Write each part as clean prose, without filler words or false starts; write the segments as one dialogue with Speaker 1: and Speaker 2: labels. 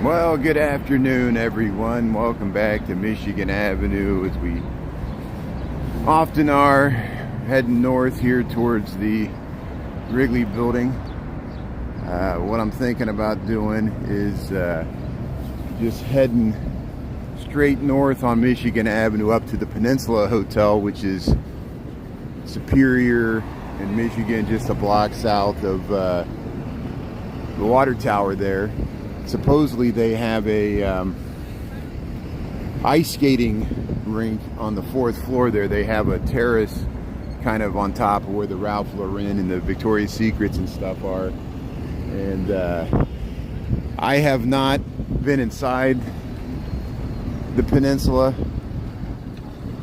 Speaker 1: Well, good afternoon, everyone. Welcome back to Michigan Avenue, as we often are, heading north here towards the Wrigley building. What I'm thinking about doing is just heading straight north on Michigan Avenue up to the Peninsula Hotel, which is Superior in Michigan, just a block south of the water tower there. Supposedly they have a ice skating rink on the 4th floor there. They have a terrace kind of on top of where the Ralph Lauren and the Victoria's Secrets and stuff are. And I have not been inside the Peninsula.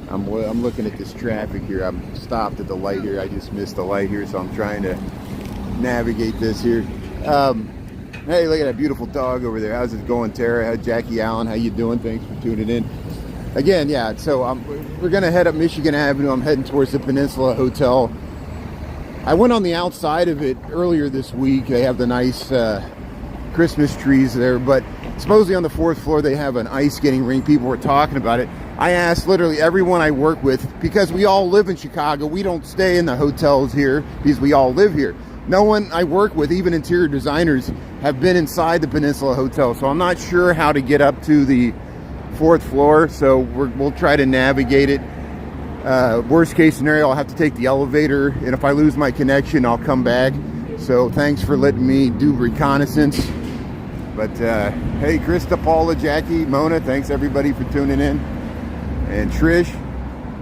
Speaker 1: I'm looking at this traffic here. I'm stopped at the light here. I just missed the light here, so I'm trying to navigate this here. Hey, look at that beautiful dog over there. How's it going, Tara? Jackie Allen, how you doing? Thanks for tuning in. Again, yeah, so we're going to head up Michigan Avenue. I'm heading towards the Peninsula Hotel. I went on the outside of it earlier this week. They have the nice Christmas trees there, but supposedly on the 4th floor they have an ice skating rink. People were talking about it. I asked literally everyone I work with, because we all live in Chicago. We don't stay in the hotels here because we all live here. No one I work with, even interior designers, have been inside the Peninsula Hotel, so I'm not sure how to get up to the 4th floor, so we'll try to navigate it. Worst case scenario, I'll have to take the elevator, and if I lose my connection, I'll come back. So thanks for letting me do reconnaissance. But hey, Krista, Paula, Jackie, Mona, thanks everybody for tuning in. And Trish,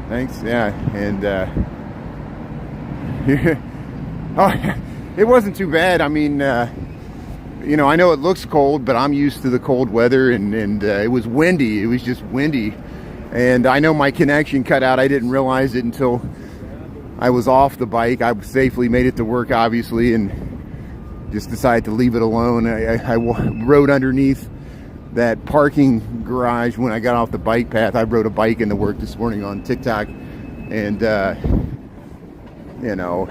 Speaker 1: thanks, yeah, and oh, it wasn't too bad. I mean, you know, I know it looks cold, but I'm used to the cold weather, and it was windy. It was just windy. And I know my connection cut out. I didn't realize it until I was off the bike. I safely made it to work, obviously, and just decided to leave it alone. I rode underneath that parking garage when I got off the bike path. I rode a bike into work this morning on TikTok, and, you know,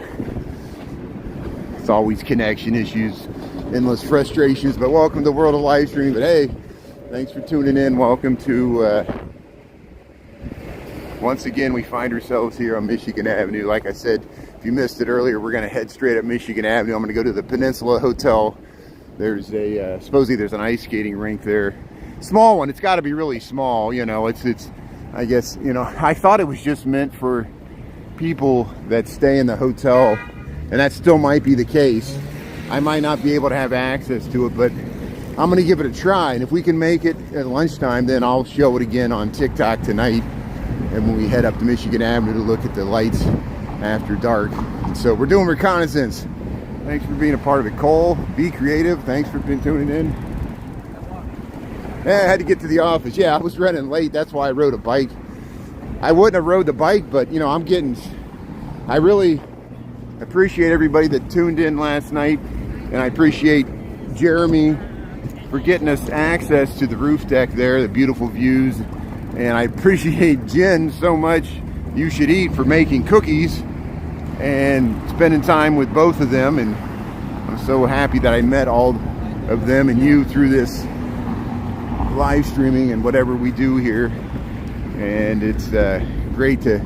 Speaker 1: it's always connection issues, endless frustrations, but welcome to the world of live stream. But hey, thanks for tuning in. Welcome to, once again, we find ourselves here on Michigan Avenue. Like I said, if you missed it earlier, we're going to head straight up Michigan Avenue. I'm going to go to the Peninsula Hotel. There's a, supposedly there's an ice skating rink there. Small one. It's got to be really small. You know, it's, I guess, you know, I thought it was just meant for people that stay in the hotel. And that still might be the case. I might not be able to have access to it, but I'm going to give it a try. And if we can make it at lunchtime, then I'll show it again on TikTok tonight. And when we head up to Michigan Avenue to look at the lights after dark. And so we're doing reconnaissance. Thanks for being a part of it. Cole, be creative. Thanks for tuning in. Yeah, I had to get to the office. Yeah, I was running late. That's why I rode a bike. I wouldn't have rode the bike, but, you know, I really appreciate everybody that tuned in last night, and I appreciate Jeremy for getting us access to the roof deck there, the beautiful views, and I appreciate Jen so much, You Should Eat, for making cookies and spending time with both of them. And I'm so happy that I met all of them and you through this live streaming and whatever we do here. And it's great to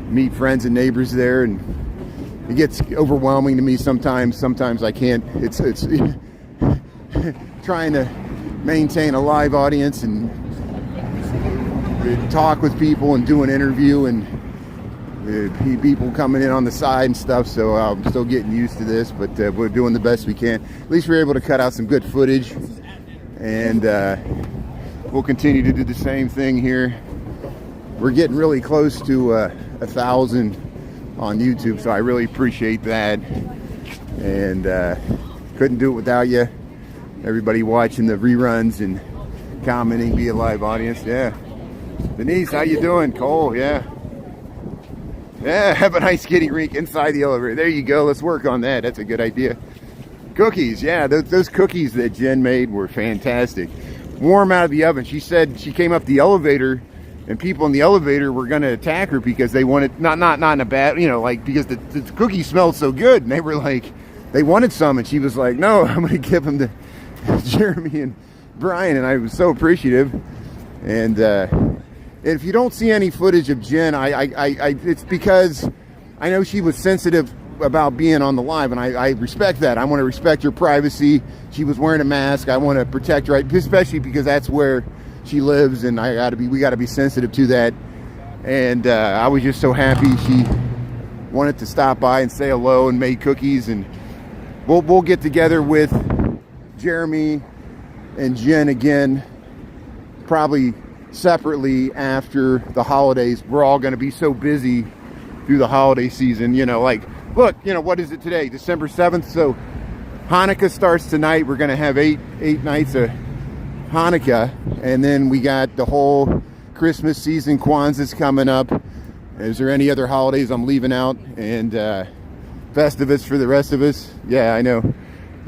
Speaker 1: meet friends and neighbors there, and it gets overwhelming to me sometimes. Sometimes I can't. It's trying to maintain a live audience and talk with people and do an interview, and people coming in on the side and stuff. So I'm still getting used to this, but we're doing the best we can. At least we're able to cut out some good footage, and we'll continue to do the same thing here. We're getting really close to 1,000 on YouTube, so I really appreciate that, and couldn't do it without you. Everybody watching the reruns and commenting, be a live audience. Yeah, Denise, how you doing? Cole, yeah, have an ice skating rink inside the elevator. There you go. Let's work on that. That's a good idea. Cookies, yeah, those cookies that Jen made were fantastic. Warm out of the oven. She said she came up the elevator and people in the elevator were going to attack her because they wanted, not in a bad, you know, like, because the cookies smelled so good, and they were like, they wanted some, and she was like, no, I'm going to give them to Jeremy Brian, and I was so appreciative. And if you don't see any footage of Jen, it's because I know she was sensitive about being on the live, and I respect that. I want to respect her privacy. She was wearing a mask. I want to protect her, especially because that's where she lives, and we got to be sensitive to that. And I was just so happy she wanted to stop by and say hello and made cookies, and we'll get together with Jeremy and Jen again, probably separately after the holidays. We're all going to be so busy through the holiday season, like, look, what is it today? December 7th. So Hanukkah starts tonight. We're going to have eight nights of Hanukkah, and then we got the whole Christmas season. Kwanzaa's coming up. Is there any other holidays I'm leaving out? And Festivus for the rest of us. Yeah, I know.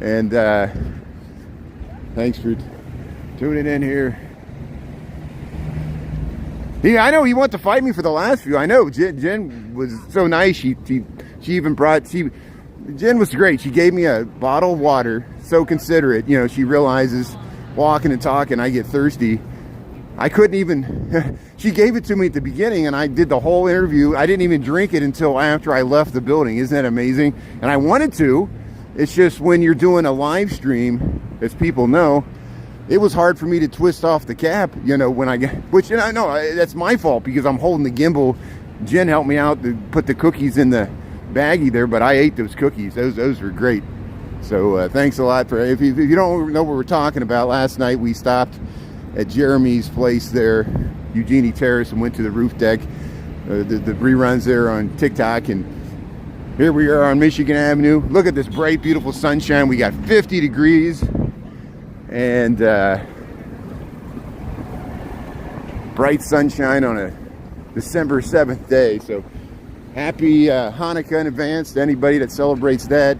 Speaker 1: And thanks for tuning in here. Yeah, I know he wanted to fight me for the last few. I know Jen was so nice. She even brought. Jen was great. She gave me a bottle of water. So considerate. She realizes walking and talking, I get thirsty. I couldn't even. She gave it to me at the beginning, and I did the whole interview. I didn't even drink it until after I left the building. Isn't that amazing? And I wanted to. It's just when you're doing a live stream, as people know, it was hard for me to twist off the cap, when I get, which, no, that's my fault because I'm holding the gimbal. Jen helped me out to put the cookies in the baggie there, but I ate those cookies. Those were great. So thanks a lot for, if you don't know what we're talking about, last night we stopped at Jeremy's place there, Eugenie Terrace, and went to the roof deck. The reruns there on TikTok, and here we are on Michigan Avenue. Look at this bright, beautiful sunshine. We got 50 degrees. And bright sunshine on a December 7th day. So happy Hanukkah in advance to anybody that celebrates that.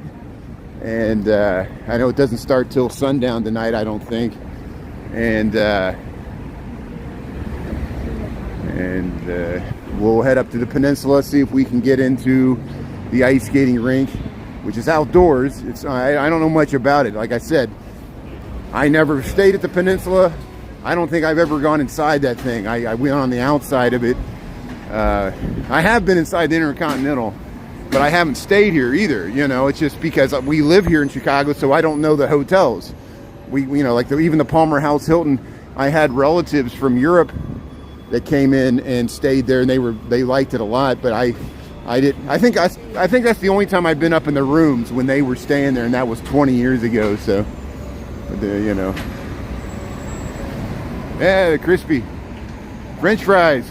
Speaker 1: And I know it doesn't start till sundown tonight, I don't think. And we'll head up to the Peninsula, see if we can get into the ice skating rink, which is outdoors. I don't know much about it. Like I said, I never stayed at the Peninsula. I don't think I've ever gone inside that thing. I went on the outside of it. I have been inside the Intercontinental, but I haven't stayed here either. It's just because we live here in Chicago, so I don't know the hotels. Even the Palmer House Hilton, I had relatives from Europe that came in and stayed there, and they liked it a lot, but I didn't. I think that's the only time I've been up in the rooms when they were staying there, and that was 20 years ago. So. Yeah, the crispy French fries.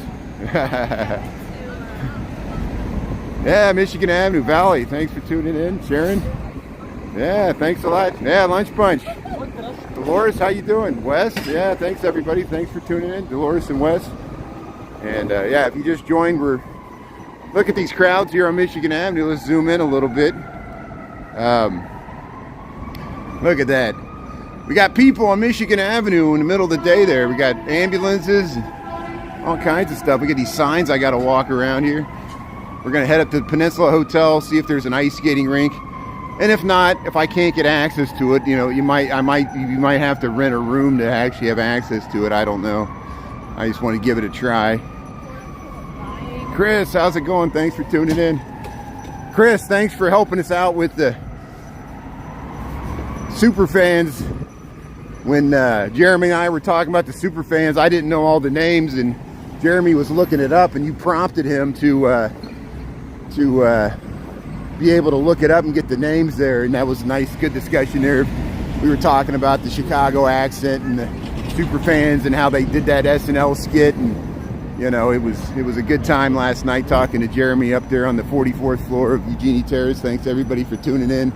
Speaker 1: Yeah, Michigan Avenue Valley. Thanks for tuning in, Sharon. Yeah, thanks a lot. Yeah, Lunch Bunch. Dolores, how you doing? Wes, yeah, thanks everybody. Thanks for tuning in, Dolores and Wes. And yeah, if you just joined, look at these crowds here on Michigan Avenue. Let's zoom in a little bit. Look at that. We got people on Michigan Avenue in the middle of the day there. We got ambulances, all kinds of stuff. We got these signs I got to walk around here. We're going to head up to the Peninsula Hotel, see if there's an ice skating rink. And if not, if I can't get access to it, you might have to rent a room to actually have access to it. I don't know. I just want to give it a try. Chris, how's it going? Thanks for tuning in. Chris, thanks for helping us out with the super fans. When Jeremy and I were talking about the super fans, I didn't know all the names, and Jeremy was looking it up, and you prompted him to be able to look it up and get the names there, and that was a nice, good discussion there. We were talking about the Chicago accent and the super fans and how they did that SNL skit, and it was a good time last night talking to Jeremy up there on the 44th floor of Eugenie Terrace. Thanks everybody for tuning in.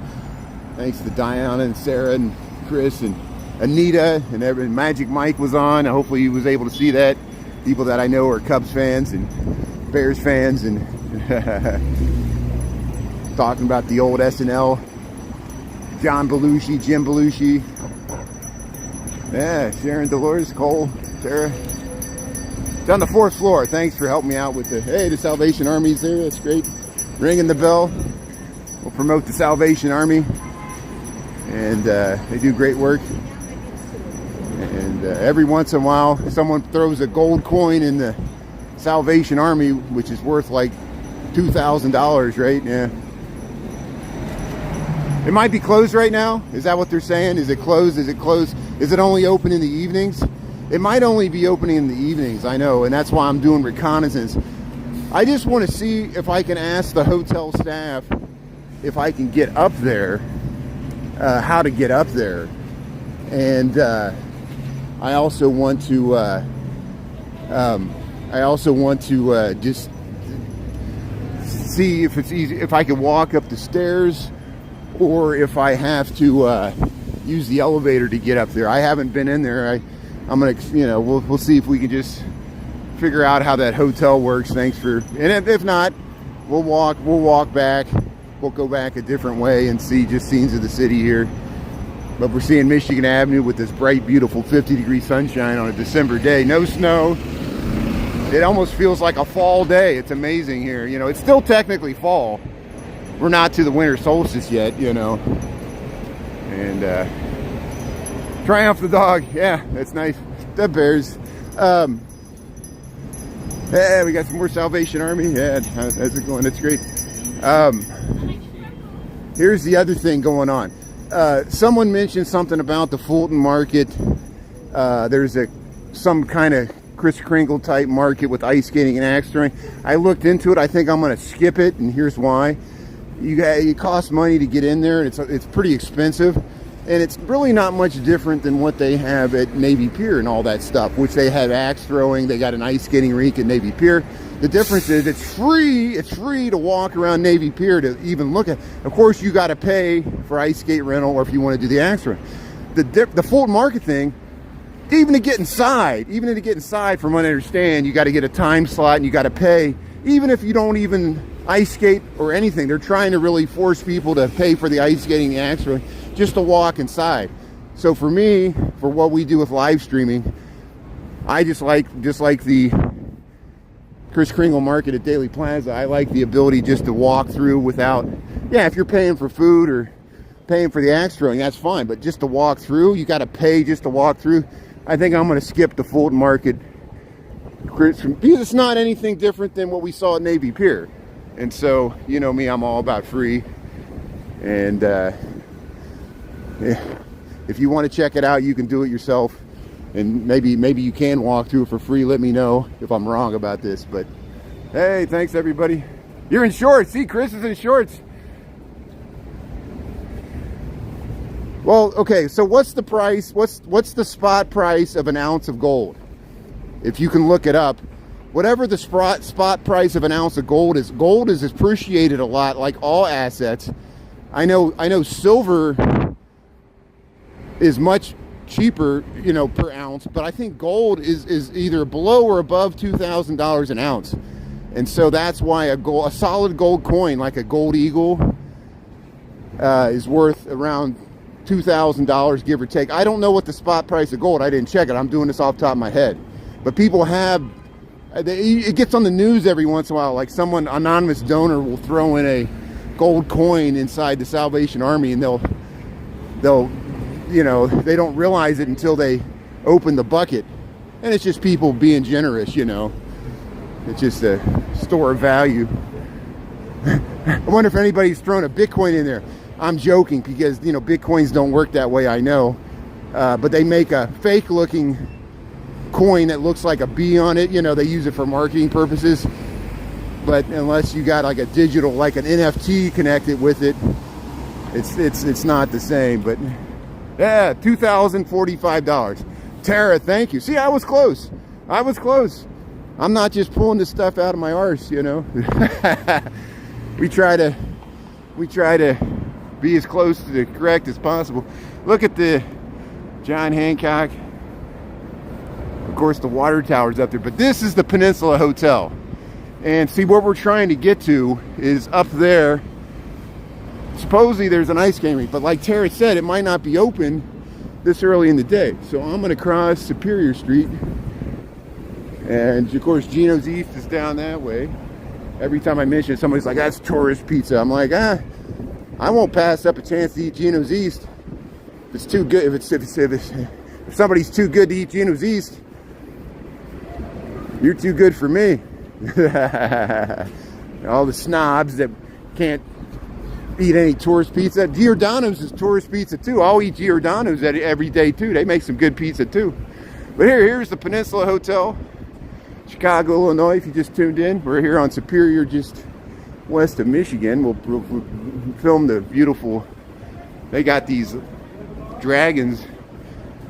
Speaker 1: Thanks to Diana and Sarah and Chris and Anita and everyone. Magic Mike was on. Hopefully he was able to see that. People that I know are Cubs fans and Bears fans, and talking about the old SNL. John Belushi, Jim Belushi. Yeah, Sharon, Dolores, Cole, Tara. It's on the 4th floor. Thanks for helping me out with the Salvation Army's there. That's great. Ringing the bell. We'll promote the Salvation Army. And they do great work. And every once in a while, someone throws a gold coin in the Salvation Army, which is worth like $2,000, right? Yeah. It might be closed right now. Is that what they're saying? Is it closed? Is it closed? Is it only open in the evenings? It might only be opening in the evenings, I know, and that's why I'm doing reconnaissance. I just want to see if I can ask the hotel staff if I can get up there, how to get up there. And I also want to just see if it's easy, if I can walk up the stairs, or if I have to use the elevator to get up there. I haven't been in there. I'm gonna, you know, we'll see if we can just figure out how that hotel works. Thanks for, and if not, we'll walk back. We'll go back a different way and see just scenes of the city here. But we're seeing Michigan Avenue with this bright, beautiful 50-degree sunshine on a December day. No snow. It almost feels like a fall day. It's amazing here. You know, it's still technically fall. We're not to the winter solstice yet, you know. And Triumph the dog. Yeah, that's nice. The bears. Yeah, we got some more Salvation Army. Yeah, how's it going? That's great. Here's the other thing going on. Someone mentioned something about the Fulton Market. There's some kind of Kris Kringle type market with ice skating and axe throwing. I looked into it. I think I'm going to skip it, and here's why. It costs money to get in there, and it's pretty expensive, and it's really not much different than what they have at Navy Pier and all that stuff, which they have axe throwing. They got an ice skating rink at Navy Pier. The difference is it's free to walk around Navy Pier to even look at. Of course, you got to pay for ice skate rental, or if you want to do the axe throwing. The Fulton Market thing, even to get inside, from what I understand, you got to get a time slot and you got to pay. Even if you don't even ice skate or anything, they're trying to really force people to pay for the ice skating and axe throwing just to walk inside. So for me, for what we do with live streaming, I just like the Kris Kringle Market at Daily Plaza. I like the ability just to walk through without, yeah, if you're paying for food or paying for the axe throwing, that's fine. But just to walk through, you got to pay just to walk through. I think I'm going to skip the Fulton Market because it's not anything different than what we saw at Navy Pier. And so, you know me, I'm all about free. And if you want to check it out, you can do it yourself. And maybe you can walk through it for free. Let me know if I'm wrong about this. But hey, thanks everybody. You're in shorts. See, Chris is in shorts. Well, okay, so what's the price? What's the spot price of an ounce of gold? If you can look it up, whatever the spot price of an ounce of gold is appreciated a lot, like all assets. I know silver is much cheaper, you know, per ounce, but I think gold is either below or above $2,000 an ounce. And so that's why a solid gold coin like a gold eagle is worth around $2,000, give or take. I don't know what the spot price of gold, I didn't check it, I'm doing this off the top of my head. But people have, it gets on the news every once in a while, like someone, anonymous donor will throw in a gold coin inside the Salvation Army, and they'll you know, they don't realize it until they open the bucket. And it's just people being generous, you know. It's just a store of value. I wonder if anybody's thrown a Bitcoin in there. I'm joking because, you know, Bitcoins don't work that way, I know. But they make a fake looking coin that looks like a bee on it. You know, they use it for marketing purposes. But unless you got like a digital, like an NFT connected with it, it's not the same. But yeah, $2,045. Tara, thank you. See, I was close. I'm not just pulling this stuff out of my arse, you know. we try to be as close to the correct as possible. Look at the John Hancock. Of course, the water tower's up there, but this is the Peninsula Hotel. And see, what we're trying to get to is up there. Supposedly there's an ice skating rink, but like Tara said, it might not be open this early in the day. So I'm going to cross Superior Street. And of course, Gino's East is down that way. Every time I mention it, somebody's like, that's tourist pizza. I'm like, I won't pass up a chance to eat Gino's East. If it's too good, if If somebody's too good to eat Geno's East, you're too good for me. All the snobs that can't eat any tourist pizza. Giordano's is tourist pizza too. I'll eat Giordano's every day too. They make some good pizza too. But here's the Peninsula Hotel, Chicago, Illinois. If you just tuned in, we're here on Superior, just west of Michigan. We'll film the beautiful. They got these dragons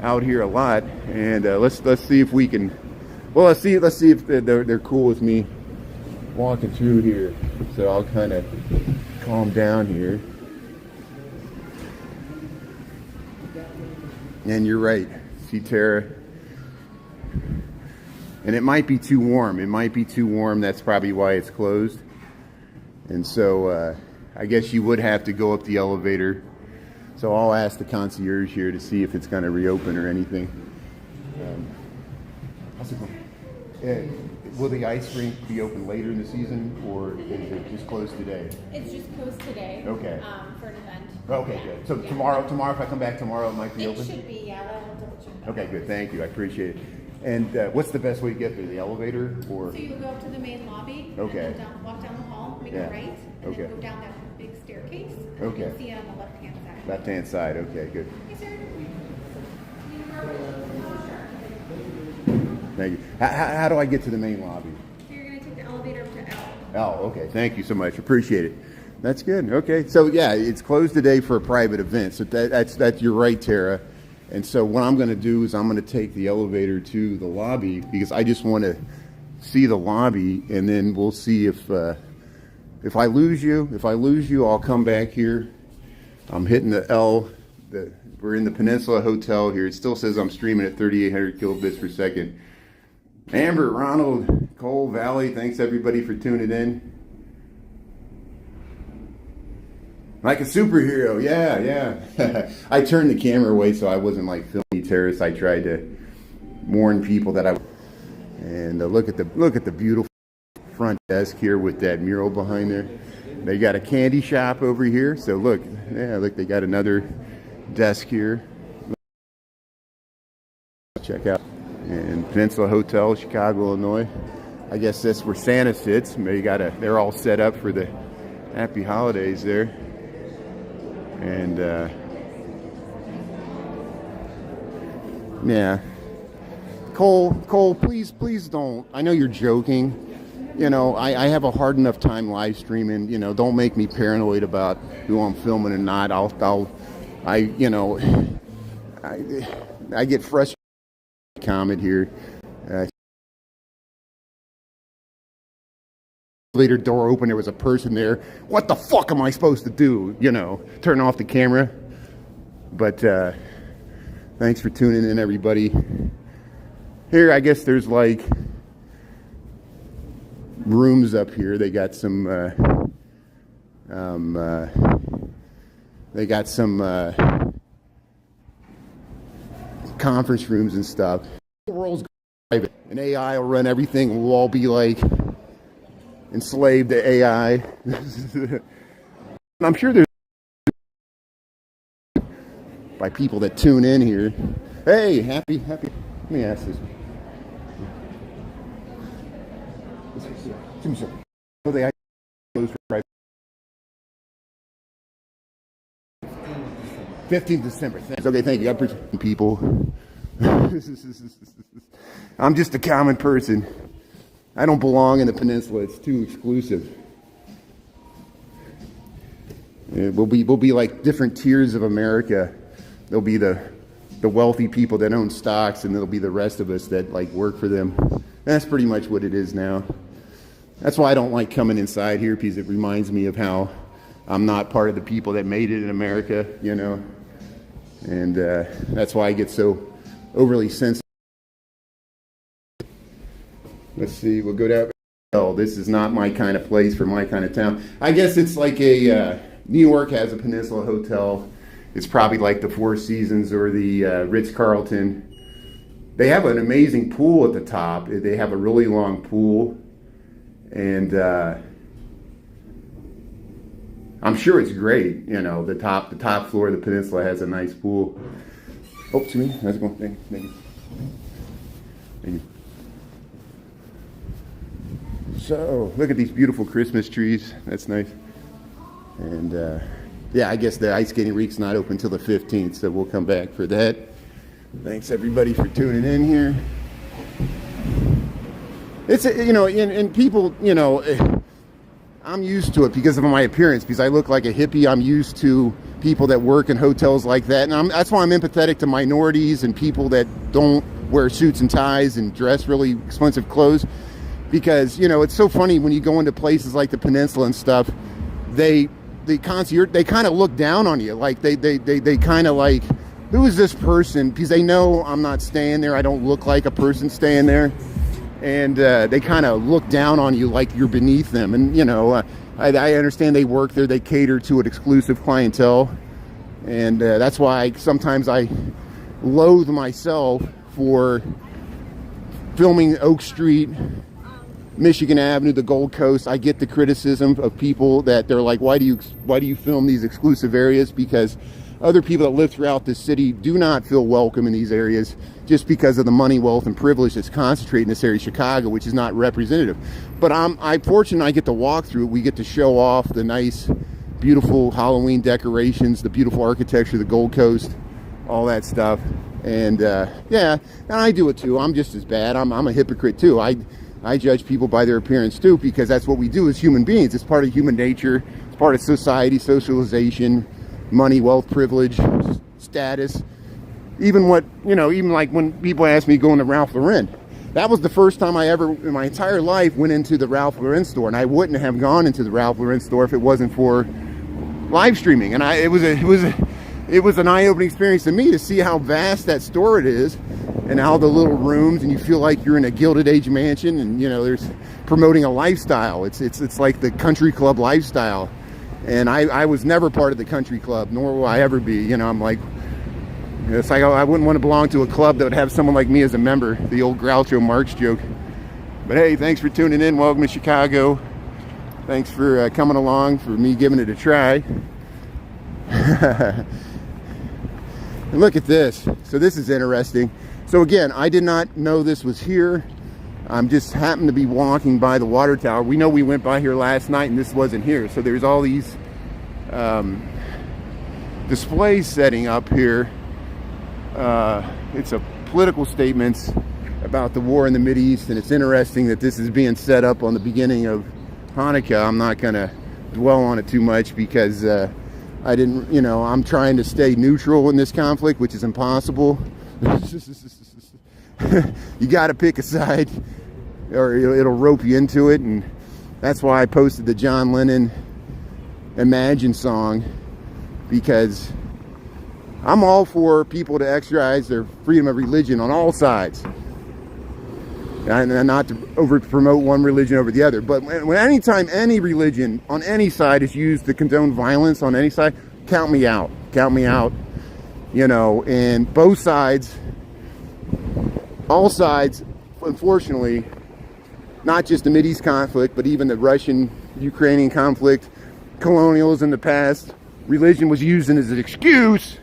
Speaker 1: out here a lot, and let's see if we can. Well, let's see if they're cool with me walking through here. So I'll kind of calm down here. And you're right, see Tara. And it might be too warm. It might be too warm. That's probably why it's closed. And so I guess you would have to go up the elevator. So I'll ask the concierge here to see if it's going to reopen or anything. How's it going? Will the ice rink be open later in the season, or is it just closed today?
Speaker 2: It's just closed today.
Speaker 1: Okay.
Speaker 2: For an event.
Speaker 1: Okay, good. So tomorrow, if I come back tomorrow, it might be open?
Speaker 2: It should be, yeah. I'll double check.
Speaker 1: Okay, good. Thank you. I appreciate it. And what's the best way to get there? The elevator, or?
Speaker 2: So you go up to the main lobby.
Speaker 1: Okay.
Speaker 2: And then walk down the hall, make a right, and then go down that big staircase. And
Speaker 1: Okay.
Speaker 2: you'll see it on the left-hand side.
Speaker 1: Left-hand side. Okay, good.
Speaker 2: Yes, sir.
Speaker 1: Thank you. How do I get to the main lobby?
Speaker 2: So you're going to take the elevator up to L.
Speaker 1: Oh, okay. Thank you so much. Appreciate it. That's good. Okay. So yeah, it's closed today for a private event. So that's you're right, Tara. And so what I'm going to do is I'm going to take the elevator to the lobby, because I just want to see the lobby, and then we'll see if I lose you. If I lose you, I'll come back here. I'm hitting the L. We're in the Peninsula Hotel here. It still says I'm streaming at 3,800 kilobits per second. Amber, Ronald, Cole, Valley, thanks everybody for tuning in. Like a superhero, yeah. I turned the camera away so I wasn't like filming terrorists. I tried to warn people that I. And look at the beautiful front desk here with that mural behind there. They got a candy shop over here. So look, they got another desk here. Check out. And Peninsula Hotel, Chicago, Illinois. I guess that's where Santa sits. They're all set up for the happy holidays there. And yeah, Cole, please don't. I know you're joking. You know, I have a hard enough time live streaming. You know, don't make me paranoid about who I'm filming and not. I get frustrated. Comment here. Later, door open, there was a person there. What the fuck am I supposed to do? You know, turn off the camera. But thanks for tuning in, everybody. Here, I guess there's like rooms up here. They got some conference rooms and stuff. The world's private, and AI will run everything. We'll all be like enslaved to AI. I'm sure there's by people that tune in here. Hey, happy. Let me ask this. So they closed for private. 15th December. Okay, thank you. I appreciate people. I'm just a common person. I don't belong in the Peninsula. It's too exclusive. We'll be like different tiers of America. There'll be the wealthy people that own stocks, and there'll be the rest of us that like work for them. That's pretty much what it is now. That's why I don't like coming inside here, because it reminds me of how I'm not part of the people that made it in America, you know. And that's why I get so overly sensitive. Let's see, we'll go down. Oh, this is not my kind of place for my kind of town. I guess it's like New York has a Peninsula Hotel. It's probably like the Four Seasons or the Ritz-Carlton. They have an amazing pool at the top. They have a really long pool. And I'm sure it's great. You know, the top floor of the Peninsula has a nice pool. Oh, to me. How's it going? Thank you. Thank you. So, look at these beautiful Christmas trees. That's nice. And, yeah, I guess the ice skating rink's not open until the 15th, so we'll come back for that. Thanks, everybody, for tuning in here. It's, you know, and people, you know, I'm used to it because of my appearance, because I look like a hippie. I'm used to people that work in hotels like that. And that's why I'm empathetic to minorities and people that don't wear suits and ties and dress really expensive clothes. Because, you know, it's so funny when you go into places like the Peninsula and stuff, the concierge, they kind of look down on you. Like they kind of like, who is this person? Because they know I'm not staying there. I don't look like a person staying there. And they kind of look down on you like you're beneath them. And, you know, I understand they work there. They cater to an exclusive clientele. And that's why sometimes I loathe myself for filming Oak Street, Michigan Avenue, the Gold Coast. I get the criticism of people that they're like, why do you film these exclusive areas? Because other people that live throughout this city do not feel welcome in these areas just because of the money, wealth, and privilege that's concentrated in this area of Chicago, which is not representative. But I'm fortunate I get to walk through it. We get to show off the nice, beautiful Halloween decorations, the beautiful architecture, the Gold Coast, all that stuff. And yeah, and I do it too. I'm just as bad. I'm a hypocrite too. I judge people by their appearance too, because that's what we do as human beings. It's part of human nature. It's part of society, socialization, money, wealth, privilege, status. Even what, you know, even like when people ask me going to Ralph Lauren, that was the first time I ever in my entire life went into the Ralph Lauren store, and I wouldn't have gone into the Ralph Lauren store if it wasn't for live streaming. And it was an eye-opening experience to me to see how vast that store it is, and how the little rooms, and you feel like you're in a Gilded Age mansion, and, you know, there's promoting a lifestyle. It's like the country club lifestyle. And I was never part of the country club, nor will I ever be. You know, I'm like, it's like I wouldn't want to belong to a club that would have someone like me as a member, the old Groucho Marx joke. But hey, thanks for tuning in. Welcome to Chicago. Thanks for coming along, for me giving it a try. And look at this. So this is interesting. So again, I did not know this was here. I'm just happened to be walking by the water tower. We know we went by here last night and this wasn't here. So there's all these displays setting up here. It's a political statements about the war in the Mideast, and it's interesting that this is being set up on the beginning of Hanukkah. I'm not going to dwell on it too much because I didn't, you know, I'm trying to stay neutral in this conflict, which is impossible. You got to pick a side or it'll rope you into it. And that's why I posted the John Lennon Imagine song, because I'm all for people to exercise their freedom of religion on all sides, and not to over promote one religion over the other. But when anytime any religion on any side is used to condone violence on any side, count me out. Count me out. You know, and both sides, all sides, unfortunately, not just the Mideast conflict, but even the Russian-Ukrainian conflict, colonialism in the past, religion was used as an excuse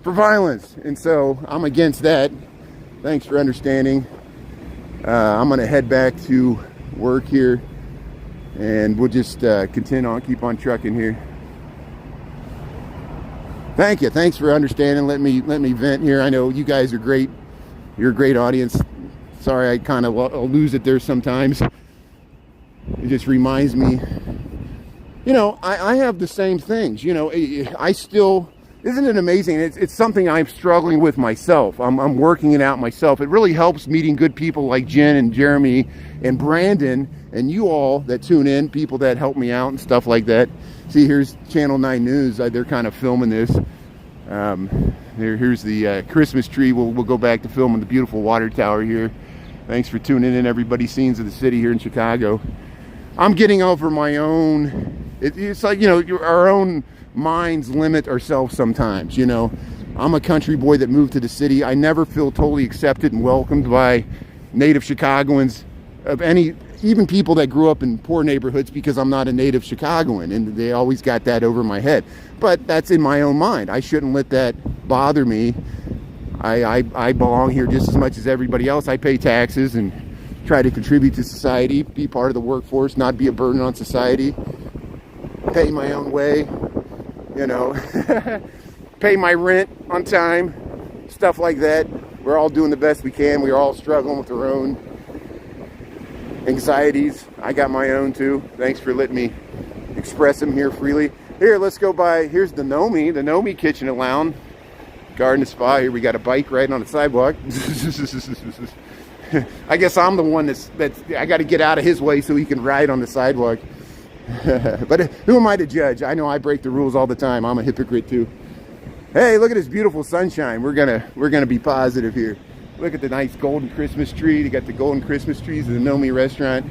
Speaker 1: for violence. And so I'm against that. Thanks for understanding. I'm going to head back to work here, and we'll just keep on trucking here. Thank you. Thanks for understanding. Let me vent here. I know you guys are great. You're a great audience. Sorry, I kind of lose it there sometimes. It just reminds me, you know, I have the same things. You know, I still, isn't it amazing? It's something I'm struggling with myself. I'm working it out myself. It really helps meeting good people like Jen and Jeremy and Brandon and you all that tune in, people that help me out and stuff like that. See, here's Channel 9 News. They're kind of filming this. Here's the Christmas tree. We'll go back to filming the beautiful water tower here. Thanks for tuning in, everybody. Scenes of the city here in Chicago. I'm getting over my own, it's like, you know, our own minds limit ourselves sometimes. You know, I'm a country boy that moved to the city. I never feel totally accepted and welcomed by native Chicagoans of any, even people that grew up in poor neighborhoods, because I'm not a native Chicagoan, and they always got that over my head. But that's in my own mind. I shouldn't let that bother me. I belong here just as much as everybody else. I pay taxes and try to contribute to society, be part of the workforce, not be a burden on society, pay my own way, you know, pay my rent on time, stuff like that. We're all doing the best we can. We're all struggling with our own anxieties. I got my own too. Thanks for letting me express them here freely. Here, let's go by. Here's the Nomi Kitchen and Lounge, garden and spa. Here we got a bike riding on the sidewalk. I guess I'm the one that's I got to get out of his way so he can ride on the sidewalk. But who am I to judge? I know I break the rules all the time. I'm a hypocrite too. Hey, look at this beautiful sunshine. We're gonna be positive here. Look at the nice golden Christmas tree. They got the golden Christmas trees at the Nomi restaurant.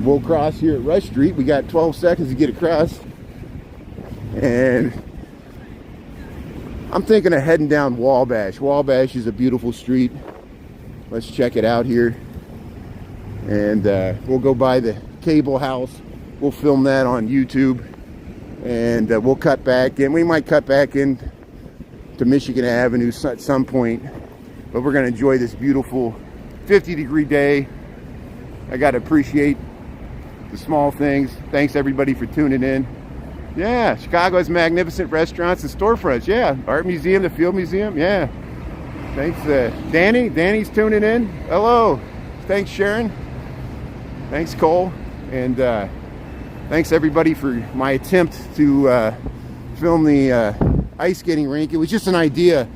Speaker 1: We'll cross here at Rush Street. We got 12 seconds to get across. And I'm thinking of heading down Wabash. Wabash is a beautiful street. Let's check it out here. And we'll go by the cable house. We'll film that on YouTube. And we'll cut back in. We might cut back in to Michigan Avenue at some point. But we're going to enjoy this beautiful 50-degree day. I got to appreciate the small things. Thanks everybody for tuning in. Yeah, Chicago has magnificent restaurants and storefronts. Yeah, Art Museum, the Field Museum. Yeah. Thanks, Danny. Danny's tuning in. Hello. Thanks, Sharon. Thanks, Cole. And thanks everybody for my attempt to film the ice skating rink. It was just an idea.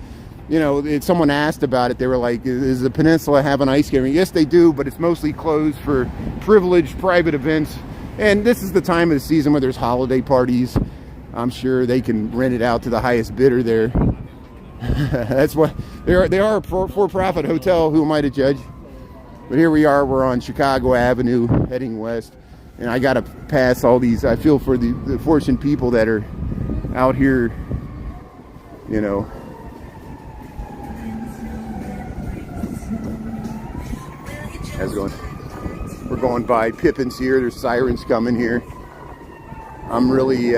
Speaker 1: You know, someone asked about it. They were like, does the Peninsula have an ice skating rink? Yes, they do, but it's mostly closed for privileged private events. And this is the time of the season where there's holiday parties. I'm sure they can rent it out to the highest bidder there. That's what they are a for-profit hotel. Who am I to judge? But here we are. We're on Chicago Avenue heading west. And I got to pass all these. I feel for the fortunate people that are out here, you know. How's it going? We're going by Pippin's here. There's sirens coming here. I'm really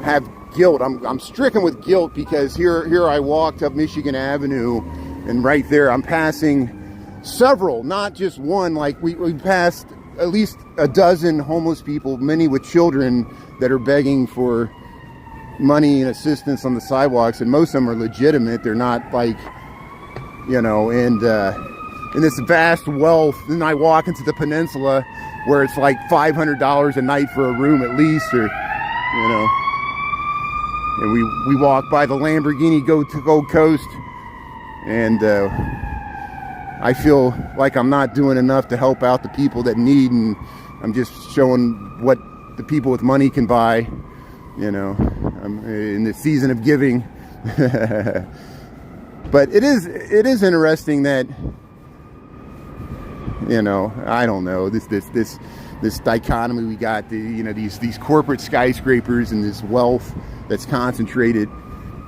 Speaker 1: have guilt. I'm stricken with guilt because here I walked up Michigan Avenue, and right there I'm passing several, not just one. Like we passed at least a dozen homeless people, many with children, that are begging for money and assistance on the sidewalks, and most of them are legitimate. They're not like, you know, and in this vast wealth. Then I walk into the Peninsula where it's like $500 a night for a room at least, or, you know, and we walk by the Lamborghini Gold Coast, and I feel like I'm not doing enough to help out the people that need, and I'm just showing what the people with money can buy. You know, I'm in the season of giving. But it is interesting that, you know, I don't know, this dichotomy we got, these corporate skyscrapers and this wealth that's concentrated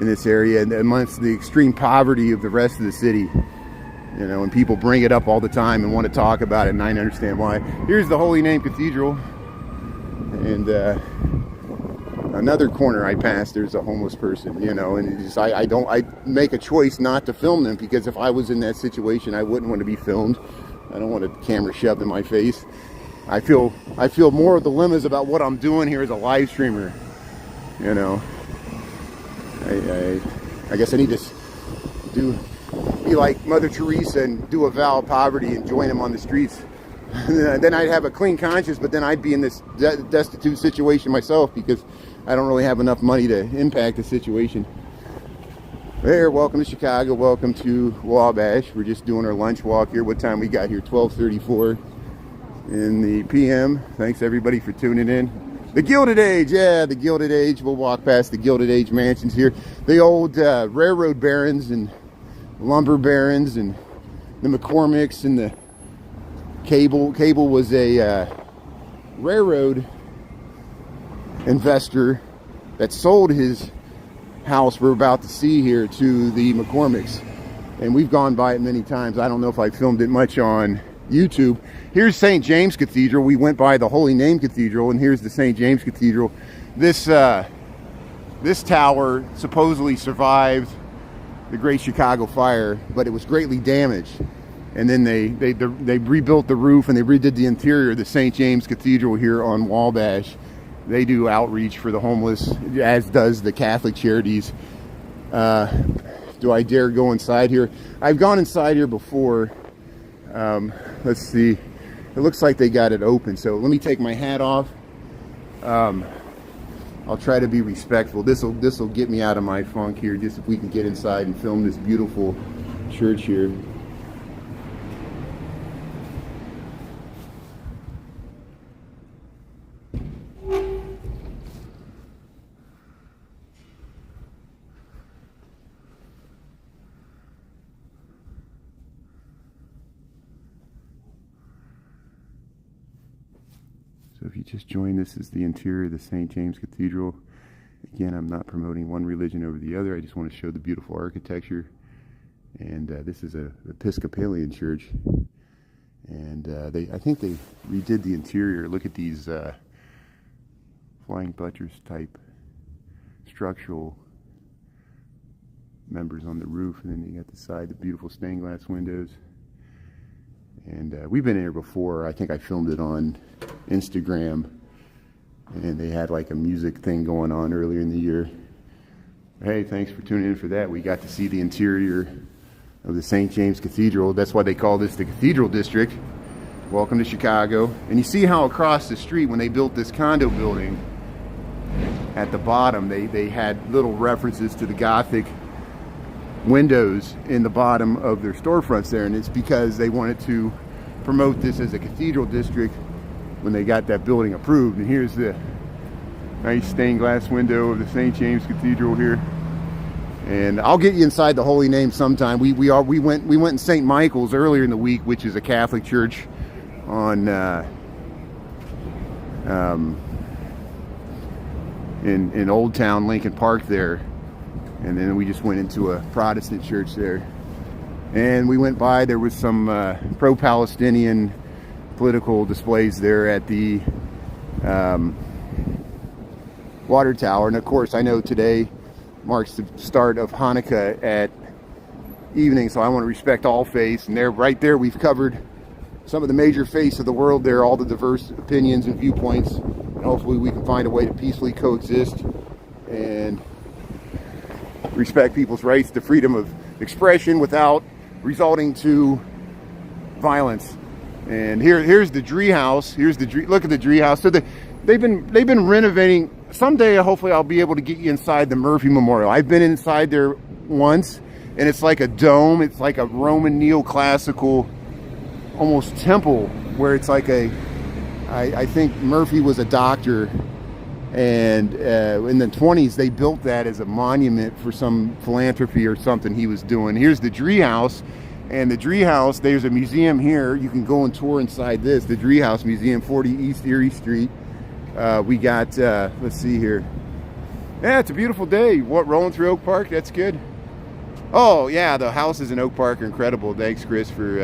Speaker 1: in this area, and amongst the extreme poverty of the rest of the city. You know, and people bring it up all the time and want to talk about it, and I understand why. Here's the Holy Name Cathedral, and another corner I passed, there's a homeless person, you know, and it's just, I make a choice not to film them, because if I was in that situation, I wouldn't want to be filmed. I don't want a camera shoved in my face. I feel more dilemmas about what I'm doing here as a live streamer. You know, I guess I need to be like Mother Teresa and do a vow of poverty and join them on the streets. Then I'd have a clean conscience, but then I'd be in this destitute situation myself, because I don't really have enough money to impact the situation. There, welcome to Chicago, welcome to Wabash. We're just doing our lunch walk here. What time we got here? 12:34 in the PM. Thanks everybody for tuning in. The Gilded Age, yeah, the Gilded Age. We'll walk past the Gilded Age mansions here. The old railroad barons and lumber barons and the McCormicks and the Cable. Cable was a railroad investor that sold his house we're about to see here to the McCormicks, and we've gone by it many times. I don't know if I filmed it much on YouTube. Here's St. James Cathedral. We went by the Holy Name Cathedral, and here's the St. James Cathedral. This This tower supposedly survived the Great Chicago Fire, but it was greatly damaged. And then they rebuilt the roof and they redid the interior of the St. James Cathedral here on Wabash. They do outreach for the homeless, as does the Catholic Charities. Do I dare go inside here? I've gone inside here before. Let's see. It looks like they got it open. So let me take my hat off. I'll try to be respectful. This will get me out of my funk here. Just if we can get inside and film this beautiful church here. So if you just joined, this is the interior of the St. James Cathedral. Again, I'm not promoting one religion over the other. I just want to show the beautiful architecture. And this is a Episcopalian church. And I think they redid the interior. Look at these flying buttress type structural members on the roof. And then you got the side, the beautiful stained glass windows. And we've been here before. I think I filmed it on Instagram, and they had like a music thing going on earlier in the year. Hey, thanks for tuning in for that. We got to see the interior of the St. James Cathedral. That's why they call this the Cathedral District. Welcome to Chicago. And you see how across the street, when they built this condo building, at the bottom they had little references to the Gothic windows in the bottom of their storefronts there, and it's because they wanted to promote this as a cathedral district when they got that building approved. And here's the nice stained glass window of the St. James Cathedral here. And I'll get you inside the Holy Name sometime. We went in St. Michael's earlier in the week, which is a Catholic church on in Old Town, Lincoln Park there. And then we just went into a Protestant church there. And we went by, there was some pro-Palestinian political displays there at the water tower. And of course, I know today marks the start of Hanukkah at evening, so I want to respect all faiths. And there, right there, we've covered some of the major faiths of the world there, all the diverse opinions and viewpoints. And hopefully we can find a way to peacefully coexist and respect people's rights to freedom of expression without resulting to violence. And here's the Dree House. Look at the Dree House. So they've been renovating. Someday, hopefully, I'll be able to get you inside the Murphy Memorial. I've been inside there once, and it's like a dome. It's like a Roman neoclassical, almost temple, where it's like I think Murphy was a doctor. And in the 20s, they built that as a monument for some philanthropy or something he was doing. Here's the Dree House. And the Dree House, there's a museum here. You can go and tour inside this, the Dree House Museum, 40 East Erie Street. We got, let's see here. Yeah, it's a beautiful day. What, rolling through Oak Park? That's good. Oh, yeah, the houses in Oak Park are incredible. Thanks, Chris, for...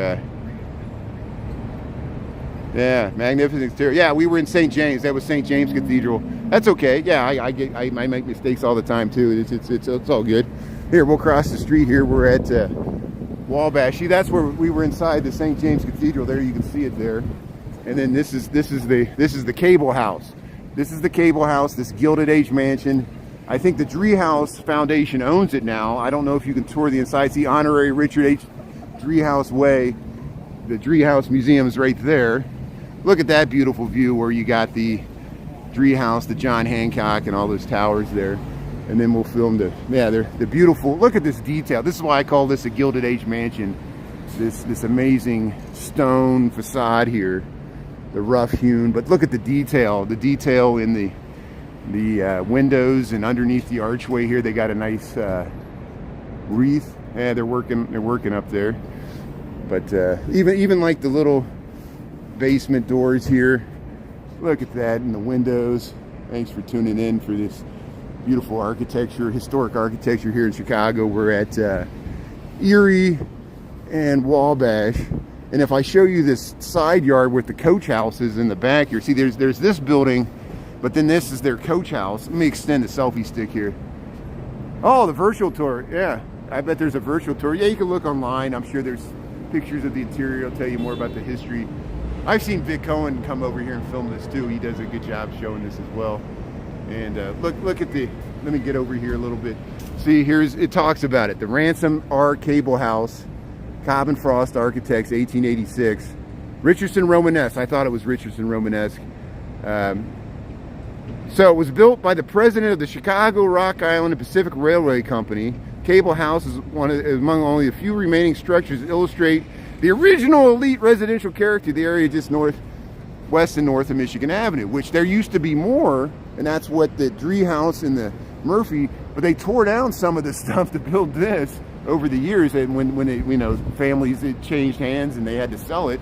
Speaker 1: yeah, magnificent exterior. Yeah, we were in St. James. That was St. James Cathedral. That's okay. Yeah, I make mistakes all the time too. It's all good. Here, we'll cross the street here. We're at Wabash. See, that's where we were inside the St. James Cathedral. There, you can see it there. And then this is the Cable House. This is the Cable House. This Gilded Age mansion. I think the Dree House Foundation owns it now. I don't know if you can tour the inside. See, Honorary Richard H. Dree House Way. The Dree House Museum is right there. Look at that beautiful view where you got the Dree House, the John Hancock, and all those towers there. And then we'll film they're beautiful. Look at this detail. This is why I call this a Gilded Age mansion. This amazing stone facade here, the rough hewn. But look at the detail in the windows and underneath the archway here. They got a nice wreath. Yeah, they're working up there. But even like the little basement doors here, look at that, in the windows. Thanks for tuning in for this beautiful architecture, historic architecture here in Chicago. We're at Erie and Wabash, and if I show you this side yard with the coach houses in the back here, see there's this building, but then this is their coach house. Let me extend the selfie stick here. Oh, the virtual tour. Yeah, I bet there's a virtual tour. Yeah, you can look online. I'm sure there's pictures of the interior. I'll tell you more about the history. I've seen Vic Cohen come over here and film this too. He does a good job showing this as well. And look at the, let me get over here a little bit. See, it talks about it. The Ransom R. Cable House, Cobb and Frost Architects, 1886. Richardson Romanesque. I thought it was Richardson Romanesque. So it was built by the president of the Chicago, Rock Island, and Pacific Railway Company. Cable House is among only a few remaining structures that illustrate the original elite residential character of the area just west and north of Michigan Avenue, which there used to be more, and that's what the Dree House and the Murphy, but they tore down some of the stuff to build this over the years, and when they, you know, families, it changed hands and they had to sell it,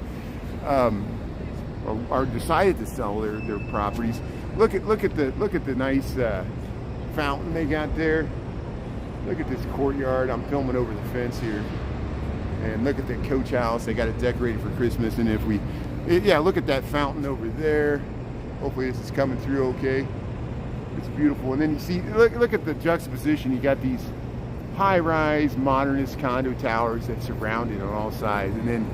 Speaker 1: or decided to sell their properties. Look at the nice fountain they got there. Look at this courtyard. I'm filming over the fence here, and look at the coach house. They got it decorated for Christmas. And yeah, look at that fountain over there. Hopefully this is coming through okay. It's beautiful. And then you see, look at the juxtaposition. You got these high-rise modernist condo towers that surround it on all sides, and then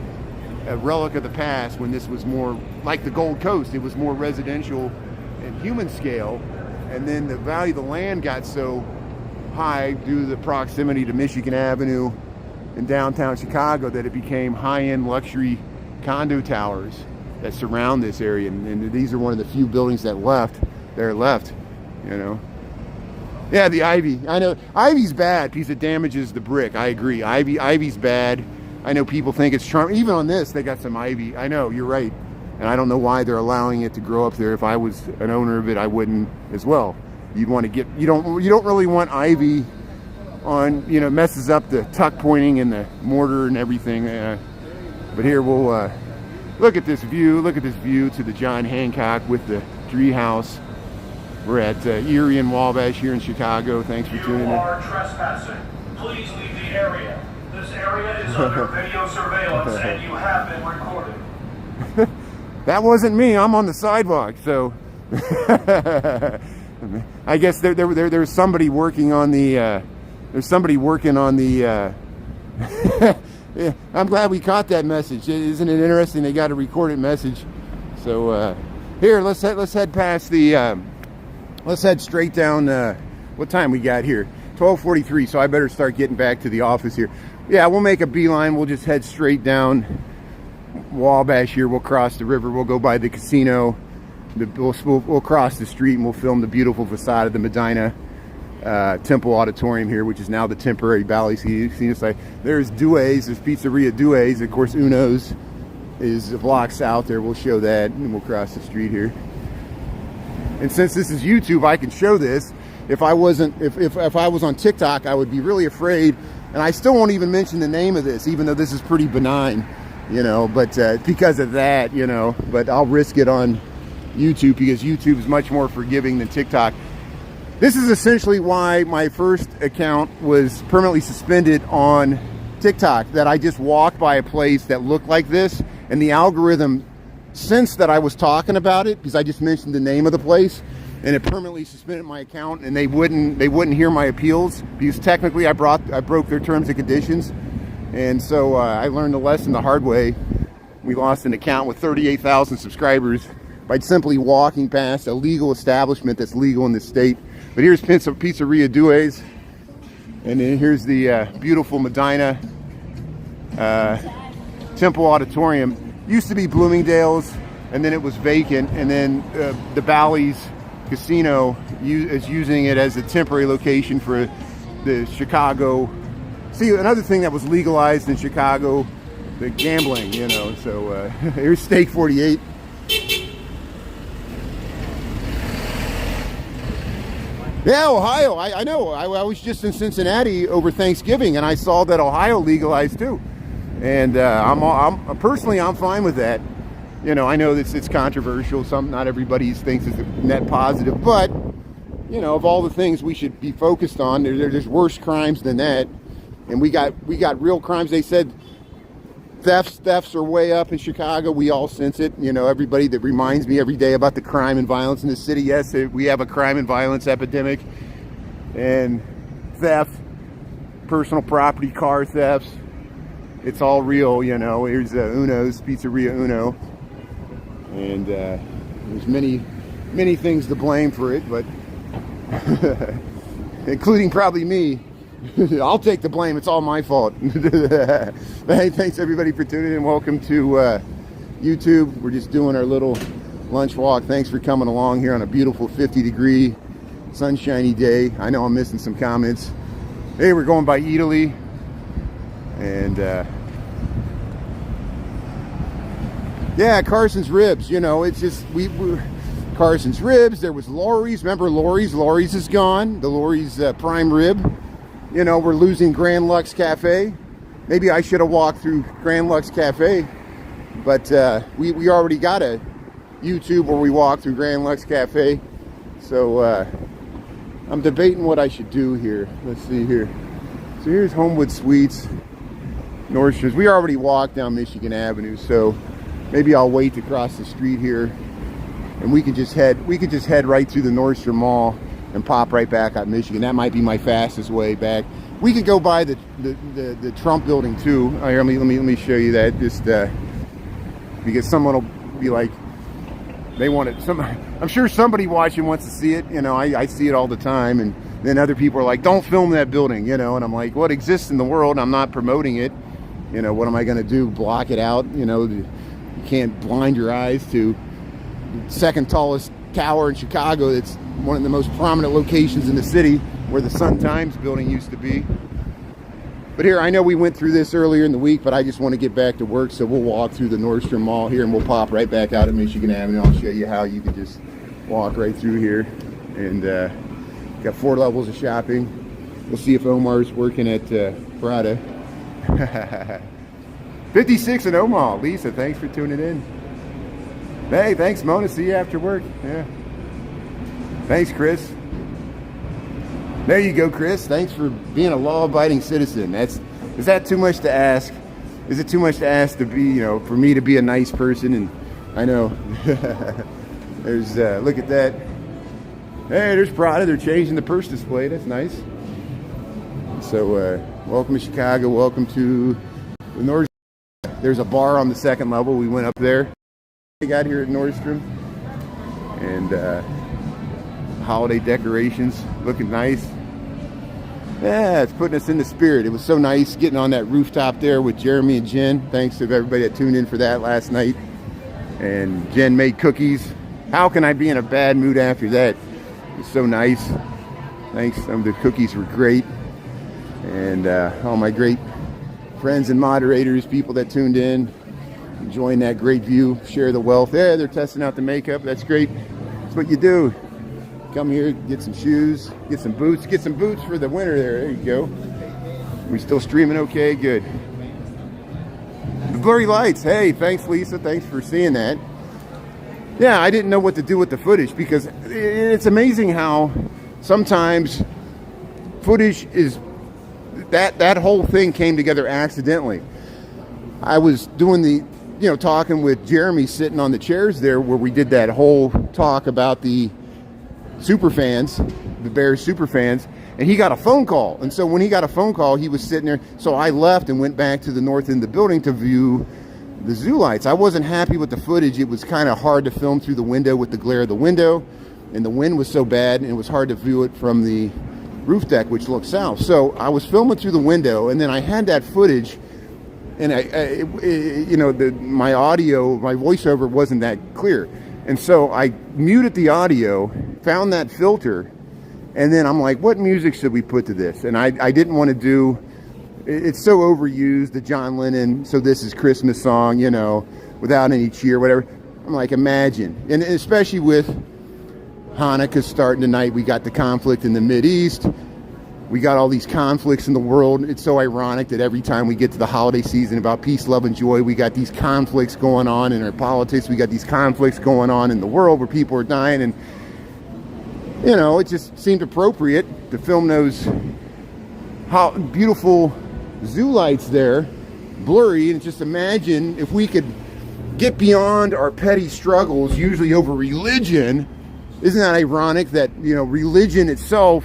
Speaker 1: a relic of the past when this was more like the Gold Coast. It was more residential and human scale, and then the value of the land got so high due to the proximity to Michigan Avenue in downtown Chicago that it became high-end luxury condo towers that surround this area, and these are one of the few buildings that are left, you know. Yeah, the ivy. I know ivy's bad because it damages the brick. I agree. Ivy's bad. I know people think it's charming. Even on this, they got some ivy. I know, you're right. And I don't know why they're allowing it to grow up there. If I was an owner of it, I wouldn't as well. You'd want to get, you don't really want ivy on, you know, messes up the tuck pointing and the mortar and everything. But here we'll look at this view. Look at this view to the John Hancock with the Dree House. We're at Erie and Wabash here in Chicago. Thanks for tuning in.
Speaker 3: You are trespassing. Please leave the area. This area is under video surveillance and you have been recorded.
Speaker 1: That wasn't me. I'm on the sidewalk, so I guess there's somebody working on the. There's somebody working on the. Yeah, I'm glad we caught that message. Isn't it interesting? They got a recorded message. So here, let's head past the. Let's head straight down. What time we got here? 12:43. So I better start getting back to the office here. Yeah, we'll make a beeline. We'll just head straight down Wabash here. We'll cross the river. We'll go by the casino. We'll cross the street and we'll film the beautiful facade of the Medina Temple Auditorium here, which is now the temporary Valley Scenic Site. There's Due's. There's Pizzeria Due's. Of course, Uno's is a block south there. We'll show that, and we'll cross the street here. And since this is YouTube, I can show this. If I wasn't, if I was on TikTok, I would be really afraid. And I still won't even mention the name of this, even though this is pretty benign, you know. But because of that, you know. But I'll risk it on YouTube because YouTube is much more forgiving than TikTok. This is essentially why my first account was permanently suspended on TikTok. That I just walked by a place that looked like this, and the algorithm sensed that I was talking about it because I just mentioned the name of the place, and it permanently suspended my account, and they wouldn't hear my appeals because technically I broke their terms and conditions. And so I learned the lesson the hard way. We lost an account with 38,000 subscribers by simply walking past a legal establishment that's legal in the state. But here's Pizzeria Due's, and then here's the beautiful Medina Temple Auditorium. Used to be Bloomingdale's, and then it was vacant, and then the Bally's Casino is using it as a temporary location for the Chicago. See, another thing that was legalized in Chicago, the gambling, you know. So here's Steak 48. Yeah, Ohio. I know. I was just in Cincinnati over Thanksgiving, and I saw that Ohio legalized too. And I'm personally fine with that. You know, I know that it's controversial. Not everybody thinks it's a net positive, but you know, of all the things we should be focused on, there's worse crimes than that. And we got real crimes. They said thefts are way up in Chicago. We all sense it. You know, everybody that reminds me every day about the crime and violence in the city. Yes, we have a crime and violence epidemic, and theft, personal property, car thefts. It's all real, you know. Here's Uno's, Pizzeria Uno. And there's many things to blame for it, but including probably me. I'll take the blame. It's all my fault. Hey, thanks everybody for tuning in. Welcome to YouTube. We're just doing our little lunch walk. Thanks for coming along here on a beautiful 50-degree sunshiny day. I know I'm missing some comments. Hey, we're going by Italy, and yeah, Carson's Ribs. You know, it's just we Carson's Ribs. There was Lori's. Remember Lori's? Lori's is gone. The Lori's prime rib. You know, we're losing Grand Lux Cafe. Maybe I should have walked through Grand Lux Cafe, but we already got a YouTube where we walk through Grand Lux Cafe. So I'm debating what I should do here. Let's see here. So here's Homewood Suites, Nordstrom's. We already walked down Michigan Avenue, so maybe I'll wait to cross the street here, and we could just head right through the Nordstrom Mall and pop right back out Michigan. That might be my fastest way back. We could go by the Trump building too. Here, let me show you that, just because someone will be like, they want it. I'm sure somebody watching wants to see it. You know, I see it all the time, and then other people are like, don't film that building, you know, and I'm like, what exists in the world? I'm not promoting it. You know, what am I going to do? Block it out? You know, you can't blind your eyes to the second tallest tower in Chicago. That's one of the most prominent locations in the city, where the Sun-Times building used to be. But here, I know we went through this earlier in the week, but I just want to get back to work, so we'll walk through the Nordstrom Mall here, and we'll pop right back out at Michigan Avenue. I'll show you how you can just walk right through here. And got 4 levels of shopping. We'll see if Omar's working at Prada. 56 in Omaha. Lisa, thanks for tuning in. Hey, thanks, Mona. See you after work. Yeah. Thanks, Chris. There you go, Chris. Thanks for being a law-abiding citizen. Is that too much to ask? Is it too much to ask to be, you know, for me to be a nice person? And I know. There's, look at that. Hey, there's Prada. They're changing the purse display. That's nice. So, welcome to Chicago. Welcome to the Nordstrom. There's a bar on the 2nd level. We went up there. We got here at Nordstrom. And, holiday decorations looking nice. Yeah, it's putting us in the spirit. It was so nice getting on that rooftop there with Jeremy and Jen. Thanks to everybody that tuned in for that last night. And Jen made cookies. How can I be in a bad mood after that? It was so nice. Thanks. Some of the cookies were great. And all my great friends and moderators, people that tuned in, enjoying that great view, share the wealth. Yeah, they're testing out the makeup. That's great. That's what you do. Come here, get some shoes, get some boots for the winter there. There you go. We still streaming okay? Good. The blurry lights. Hey, thanks, Lisa. Thanks for seeing that. Yeah, I didn't know what to do with the footage, because it's amazing how sometimes footage is, that whole thing came together accidentally. I was doing talking with Jeremy, sitting on the chairs there where we did that whole talk about the super fans, the Bears super fans, and he got a phone call. And so when he got a phone call, he was sitting there. So I left and went back to the north end of the building to view the zoo lights. I wasn't happy with the footage. It was kind of hard to film through the window with the glare of the window, and the wind was so bad, and it was hard to view it from the roof deck, which looks south. So I was filming through the window, and then I had that footage, and my audio, my voiceover wasn't that clear. And so I muted the audio, found that filter, and then I'm like, what music should we put to this? And I didn't want to do, it's so overused, the John Lennon, So This Is Christmas song, you know, without any cheer, whatever. I'm like, imagine. And especially with Hanukkah starting tonight, we got the conflict in the Mideast. We got all these conflicts in the world. It's so ironic that every time we get to the holiday season about peace, love, and joy, we got these conflicts going on in our politics. We got these conflicts going on in the world where people are dying. And, you know, it just seemed appropriate to film those beautiful zoo lights there, blurry. And just imagine if we could get beyond our petty struggles, usually over religion. Isn't that ironic that, you know, religion itself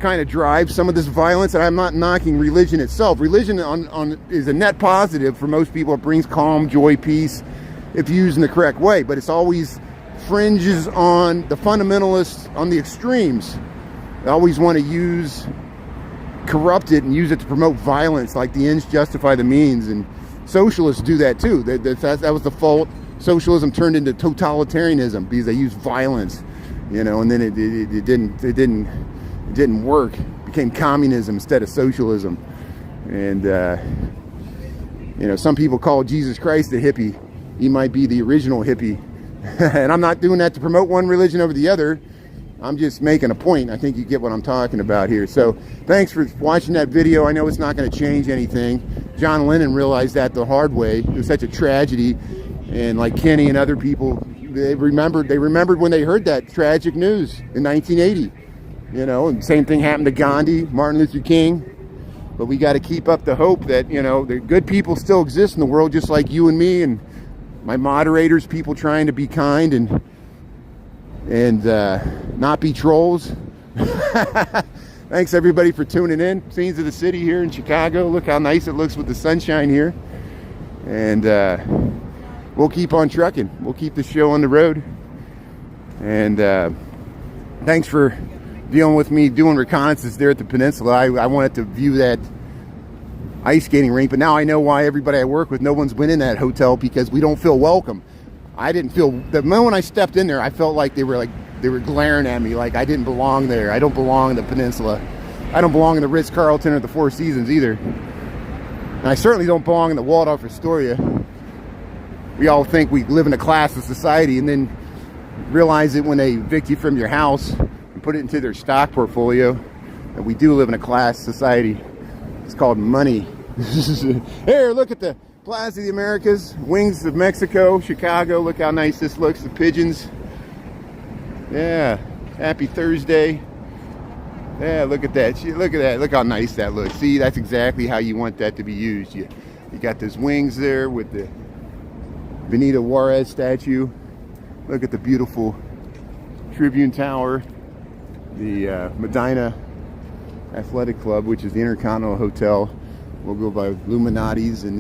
Speaker 1: kind of drives some of this violence. And I'm not knocking religion itself. Religion is a net positive for most people. It brings calm, joy, peace, if used in the correct way. But it's always fringes on the fundamentalists, on the extremes. They always want to corrupt it and use it to promote violence, like the ends justify the means. And socialists do that too. That was the fault. Socialism turned into totalitarianism because they used violence, you know, and then it didn't work. It became communism instead of socialism. And you know, some people call Jesus Christ a hippie. He might be the original hippie. And I'm not doing that to promote one religion over the other. I'm just making a point. I think you get what I'm talking about here. So thanks for watching that video. I know it's not going to change anything. John Lennon realized that the hard way. It was such a tragedy. And like Kenny and other people, they remembered when they heard that tragic news in 1980. You know, and same thing happened to Gandhi, Martin Luther King. But we got to keep up the hope that, you know, the good people still exist in the world, just like you and me and my moderators, people trying to be kind and not be trolls. Thanks everybody for tuning in. Scenes of the city here in Chicago. Look how nice it looks with the sunshine here. And we'll keep on trucking. We'll keep the show on the road. And thanks for dealing with me doing reconnaissance there at the Peninsula. I wanted to view that ice skating rink, but now I know why everybody I work with, no one's been in that hotel, because we don't feel welcome. I didn't feel, the moment I stepped in there, I felt like they were glaring at me like I didn't belong there. I don't belong in the Peninsula. I don't belong in the Ritz-Carlton or the Four Seasons either. And I certainly don't belong in the Waldorf Astoria. We all think we live in a class of society, and then realize it when they evict you from your house and put it into their stock portfolio, that we do live in a class society. It's called money. Here, look at the Plaza of the Americas, Wings of Mexico, Chicago. Look how nice this looks, the pigeons. Yeah, happy Thursday. Yeah, look at that. Look at that. Look how nice that looks. See, that's exactly how you want that to be used. You got those wings there with the Benito Juarez statue. Look at the beautiful Tribune Tower, the Medina Athletic Club, which is the Intercontinental Hotel. We'll go by Illuminati's, and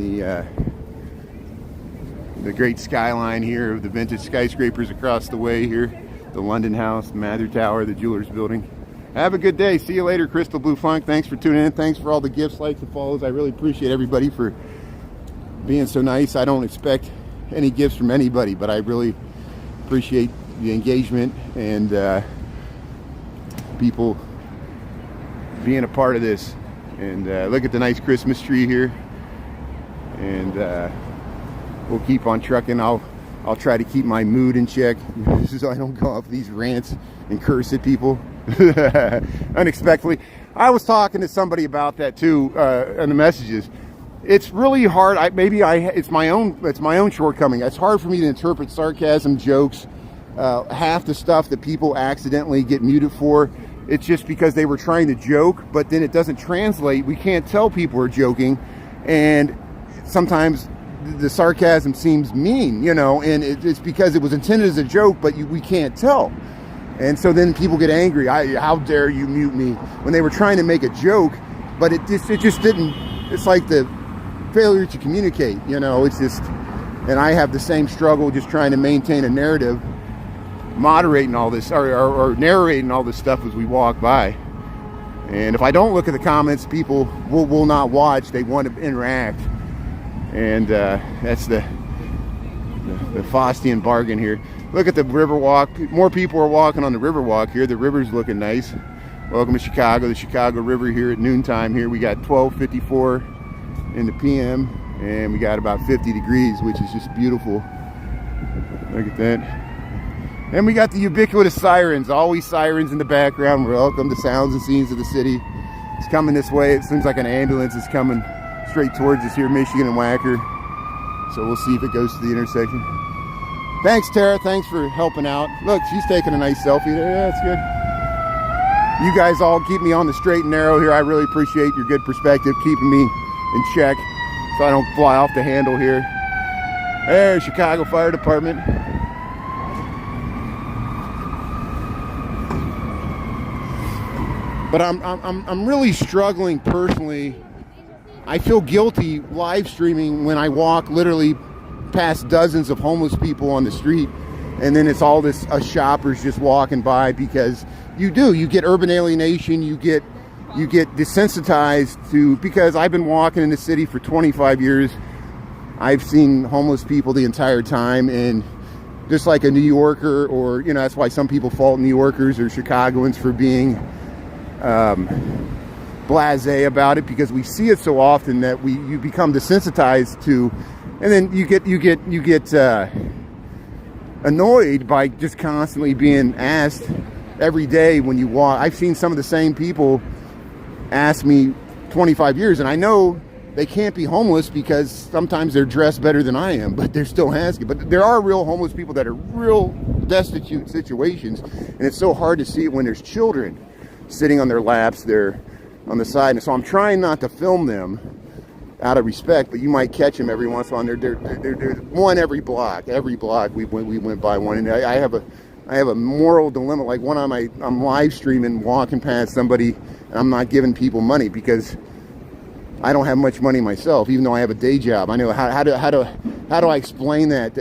Speaker 1: the great skyline here of the vintage skyscrapers across the way here. The London House, the Mather Tower, the Jewelers Building. Have a good day. See you later, Crystal Blue Funk. Thanks for tuning in. Thanks for all the gifts, likes, and follows. I really appreciate everybody for being so nice. I don't expect any gifts from anybody, but I really appreciate the engagement and people being a part of this. And look at the nice Christmas tree here. And we'll keep on trucking. I'll try to keep my mood in check so I don't go off these rants and curse at people unexpectedly. I was talking to somebody about that too in the messages. It's really hard. It's my own shortcoming. It's hard for me to interpret sarcasm, jokes, half the stuff that people accidentally get muted for. It's just because they were trying to joke, but then it doesn't translate. We can't tell people are joking, and sometimes the sarcasm seems mean, you know, and it's because it was intended as a joke, but we can't tell. And so then people get angry. How dare you mute me, when they were trying to make a joke, but it just didn't. It's like the failure to communicate, you know. It's just, and I have the same struggle just trying to maintain a narrative, moderating all this or narrating all this stuff as we walk by. And if I don't look at the comments, people will not watch. They want to interact, and that's the Faustian bargain here. Look at the Riverwalk. More people are walking on the Riverwalk here. The river's looking nice. Welcome to Chicago, the Chicago River here at noontime here. We got 12:54 in the PM, and we got about 50 degrees, which is just beautiful. Look at that. And we got the ubiquitous sirens, always sirens in the background. Welcome to Sounds and Scenes of the City. It's coming this way. It seems like an ambulance is coming straight towards us here, Michigan and Wacker. So we'll see if it goes to the intersection. Thanks, Tara. Thanks for helping out. Look, she's taking a nice selfie there. Yeah, that's good. You guys all keep me on the straight and narrow here. I really appreciate your good perspective, keeping me in check so I don't fly off the handle here. There's Chicago Fire Department. But I'm really struggling personally. I feel guilty live streaming when I walk literally past dozens of homeless people on the street, and then it's all this shoppers just walking by, because you get urban alienation, you get desensitized to, because I've been walking in the city for 25 years. I've seen homeless people the entire time, and just like a New Yorker, or that's why some people fault New Yorkers or Chicagoans for being blasé about it, because we see it so often that you become desensitized to, and then you get annoyed by just constantly being asked every day when you walk. I've seen some of the same people ask me 25 years, and I know they can't be homeless because sometimes they're dressed better than I am, but they're still asking. But there are real homeless people that are real destitute situations, and it's so hard to see it when there's children sitting on their laps, they're on the side. And so I'm trying not to film them out of respect, but you might catch them every once in a while. There's one every block. Every block we went by one, and I have a moral dilemma. Like I'm live streaming, walking past somebody, and I'm not giving people money because I don't have much money myself, even though I have a day job. I know how do I explain that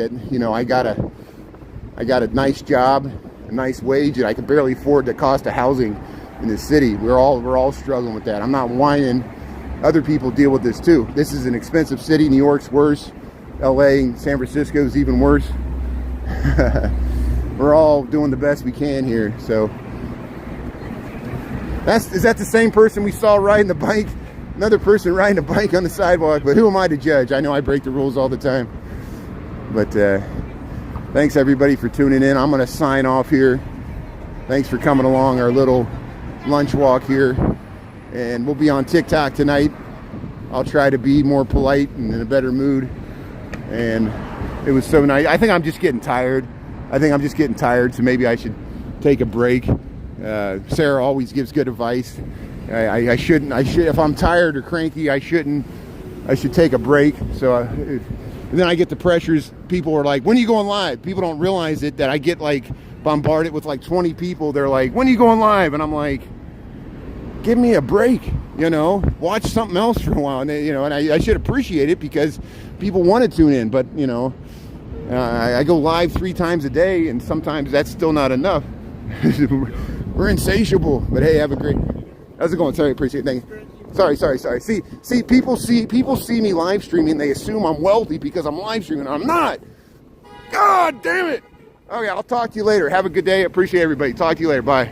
Speaker 1: I got a nice job, a nice wage, and I can barely afford the cost of housing in this city. We're all struggling with that. I'm not whining. Other people deal with this too. This is an expensive city. New York's worse. LA and San Francisco is even worse. We're all doing the best we can here. So is that the same person we saw riding the bike? Another person riding a bike on the sidewalk, but who am I to judge? I know I break the rules all the time. But thanks everybody for tuning in. I'm gonna sign off here. Thanks for coming along our little lunch walk here, and we'll be on TikTok tonight. I'll try to be more polite and in a better mood. And it was so nice. I think I'm just getting tired. So maybe I should take a break. Sarah always gives good advice. I should if I'm tired or cranky, I should take a break. So and then I get the pressures. People are like, when are you going live? People don't realize it, that I get like bombarded with like 20 people. They're like, when are you going live? And I'm like, give me a break, watch something else for a while. And and I should appreciate it because people want to tune in, but I go live 3 times a day, and sometimes that's still not enough. We're insatiable. But hey, have a great, how's it going? Sorry, appreciate it. Thank you. Sorry. See, people see me live streaming. They assume I'm wealthy because I'm live streaming. I'm not. God damn it. Okay, I'll talk to you later. Have a good day. Appreciate everybody. Talk to you later. Bye.